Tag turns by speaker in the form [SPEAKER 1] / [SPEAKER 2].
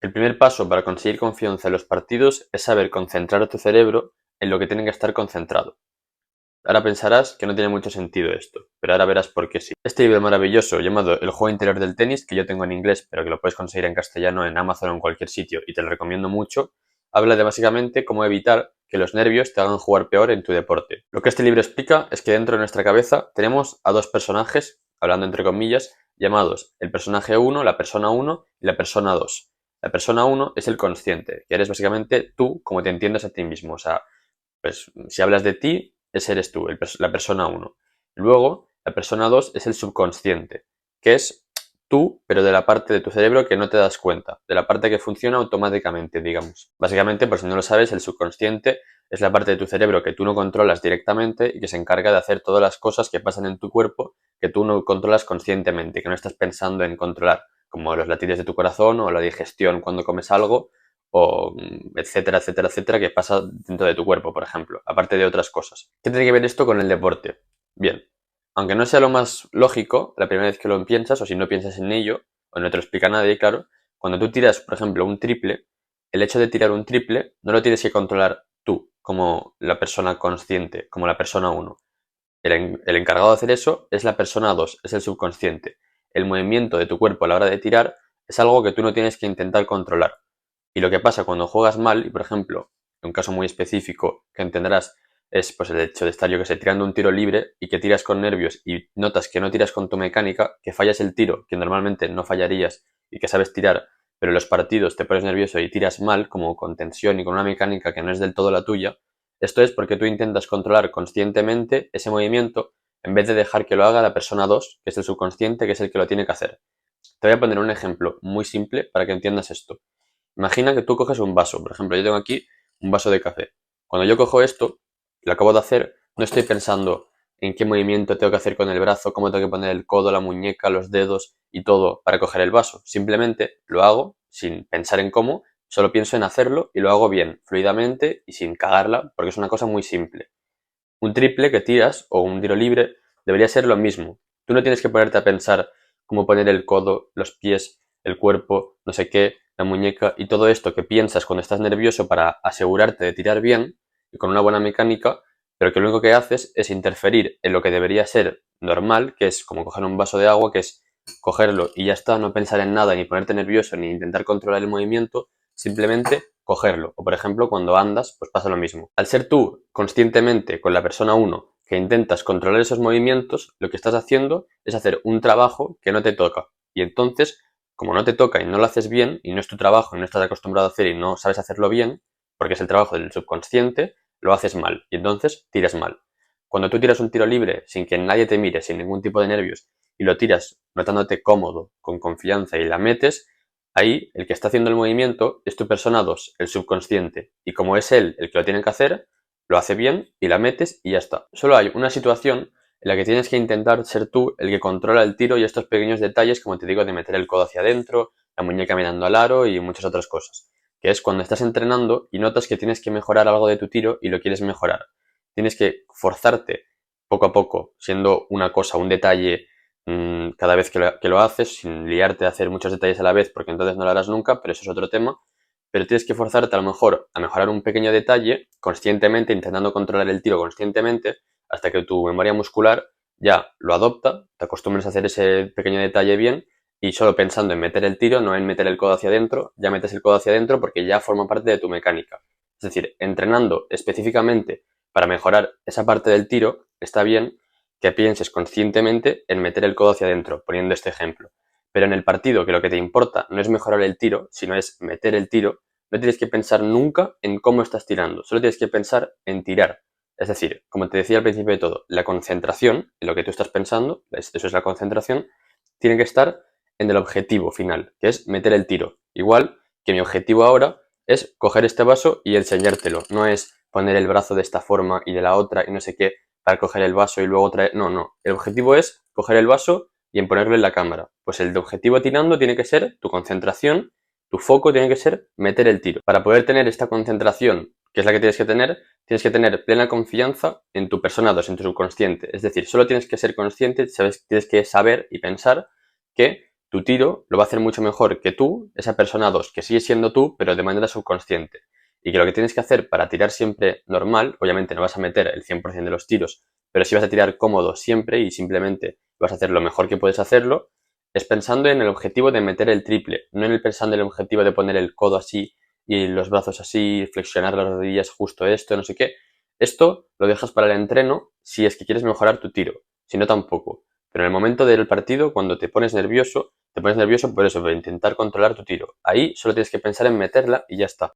[SPEAKER 1] El primer paso para conseguir confianza en los partidos es saber concentrar tu cerebro en lo que tiene que estar concentrado. Ahora pensarás que no tiene mucho sentido esto, pero ahora verás por qué sí. Este libro maravilloso llamado El juego interior del tenis, que yo tengo en inglés, pero que lo puedes conseguir en castellano en Amazon o en cualquier sitio y te lo recomiendo mucho, habla de básicamente cómo evitar que los nervios te hagan jugar peor en tu deporte. Lo que este libro explica es que dentro de nuestra cabeza tenemos a dos personajes, hablando entre comillas, llamados el personaje 1, la persona 1 y la persona 2. La persona 1 es el consciente, que eres básicamente tú como te entiendes a ti mismo. O sea, pues si hablas de ti, ese eres tú, la persona 1. Luego, la persona 2 es el subconsciente, que es tú, pero de la parte de tu cerebro que no te das cuenta, de la parte que funciona automáticamente, digamos. Básicamente, por si no lo sabes, el subconsciente es la parte de tu cerebro que tú no controlas directamente y que se encarga de hacer todas las cosas que pasan en tu cuerpo que tú no controlas conscientemente, que no estás pensando en controlar, como los latidos de tu corazón o la digestión cuando comes algo o etcétera, etcétera, etcétera, que pasa dentro de tu cuerpo, por ejemplo, aparte de otras cosas. ¿Qué tiene que ver esto con el deporte? Bien, aunque no sea lo más lógico la primera vez que lo piensas, o si no piensas en ello, o no te lo explica nadie, claro, cuando tú tiras, por ejemplo, un triple, el hecho de tirar un triple no lo tienes que controlar tú, como la persona consciente, como la persona 1. El encargado de hacer eso es la persona 2, es el subconsciente. El movimiento de tu cuerpo a la hora de tirar es algo que tú no tienes que intentar controlar. Y lo que pasa cuando juegas mal, y por ejemplo, un caso muy específico que entenderás es pues el hecho de estar, yo que sé, tirando un tiro libre y que tiras con nervios y notas que no tiras con tu mecánica, que fallas el tiro, que normalmente no fallarías y que sabes tirar, pero en los partidos te pones nervioso y tiras mal, como con tensión y con una mecánica que no es del todo la tuya. Esto es porque tú intentas controlar conscientemente ese movimiento en vez de dejar que lo haga la persona 2, que es el subconsciente, que es el que lo tiene que hacer. Te voy a poner un ejemplo muy simple para que entiendas esto. Imagina que tú coges un vaso, por ejemplo, yo tengo aquí un vaso de café. Cuando yo cojo esto, lo acabo de hacer, no estoy pensando en qué movimiento tengo que hacer con el brazo, cómo tengo que poner el codo, la muñeca, los dedos y todo para coger el vaso. Simplemente lo hago sin pensar en cómo, solo pienso en hacerlo y lo hago bien, fluidamente y sin cagarla, porque es una cosa muy simple. Un triple que tiras o un tiro libre debería ser lo mismo. Tú no tienes que ponerte a pensar cómo poner el codo, los pies, el cuerpo, no sé qué, la muñeca y todo esto que piensas cuando estás nervioso para asegurarte de tirar bien y con una buena mecánica, pero que lo único que haces es interferir en lo que debería ser normal, que es como coger un vaso de agua, que es cogerlo y ya está, no pensar en nada, ni ponerte nervioso, ni intentar controlar el movimiento, simplemente cogerlo. O por ejemplo, cuando andas, pues pasa lo mismo. Al ser tú conscientemente con la persona 1 que intentas controlar esos movimientos, lo que estás haciendo es hacer un trabajo que no te toca. Y entonces, como no te toca y no lo haces bien, y no es tu trabajo y no estás acostumbrado a hacer y no sabes hacerlo bien, porque es el trabajo del subconsciente, lo haces mal. Y entonces tiras mal. Cuando tú tiras un tiro libre sin que nadie te mire, sin ningún tipo de nervios, y lo tiras notándote cómodo, con confianza y la metes, ahí el que está haciendo el movimiento es tu persona 2, el subconsciente. Y como es él el que lo tiene que hacer, lo hace bien y la metes y ya está. Solo hay una situación en la que tienes que intentar ser tú el que controla el tiro y estos pequeños detalles, como te digo, de meter el codo hacia adentro, la muñeca mirando al aro y muchas otras cosas. Que es cuando estás entrenando y notas que tienes que mejorar algo de tu tiro y lo quieres mejorar. Tienes que forzarte poco a poco, siendo una cosa, un detalle cada vez que lo haces, sin liarte a hacer muchos detalles a la vez, porque entonces no lo harás nunca, pero eso es otro tema. Pero tienes que forzarte a lo mejor a mejorar un pequeño detalle conscientemente, intentando controlar el tiro conscientemente, hasta que tu memoria muscular ya lo adopta, te acostumbres a hacer ese pequeño detalle bien y solo pensando en meter el tiro, no en meter el codo hacia adentro, ya metes el codo hacia adentro porque ya forma parte de tu mecánica. Es decir, entrenando específicamente para mejorar esa parte del tiro, está bien que pienses conscientemente en meter el codo hacia adentro, poniendo este ejemplo. Pero en el partido, que lo que te importa no es mejorar el tiro, sino es meter el tiro, no tienes que pensar nunca en cómo estás tirando, solo tienes que pensar en tirar. Es decir, como te decía al principio de todo, la concentración en lo que tú estás pensando, eso es la concentración, tiene que estar en el objetivo final, que es meter el tiro. Igual que mi objetivo ahora es coger este vaso y enseñártelo, no es poner el brazo de esta forma y de la otra y no sé qué para coger el vaso y luego traer... No, no. El objetivo es coger el vaso y en ponerlo en la cámara. Pues el objetivo tirando tiene que ser tu concentración, tu foco tiene que ser meter el tiro. Para poder tener esta concentración, que es la que tienes que tener plena confianza en tu persona 2, en tu subconsciente. Es decir, solo tienes que ser consciente, tienes que saber y pensar que tu tiro lo va a hacer mucho mejor que tú, esa persona 2, que sigue siendo tú, pero de manera subconsciente. Y que lo que tienes que hacer para tirar siempre normal, obviamente no vas a meter el 100% de los tiros, pero sí vas a tirar cómodo siempre y simplemente vas a hacer lo mejor que puedes hacerlo, es pensando en el objetivo de meter el triple, no en el pensando en el objetivo de poner el codo así y los brazos así, flexionar las rodillas justo esto, no sé qué. Esto lo dejas para el entreno si es que quieres mejorar tu tiro, si no tampoco. Pero en el momento del partido, cuando te pones nervioso por eso, por intentar controlar tu tiro. Ahí solo tienes que pensar en meterla y ya está.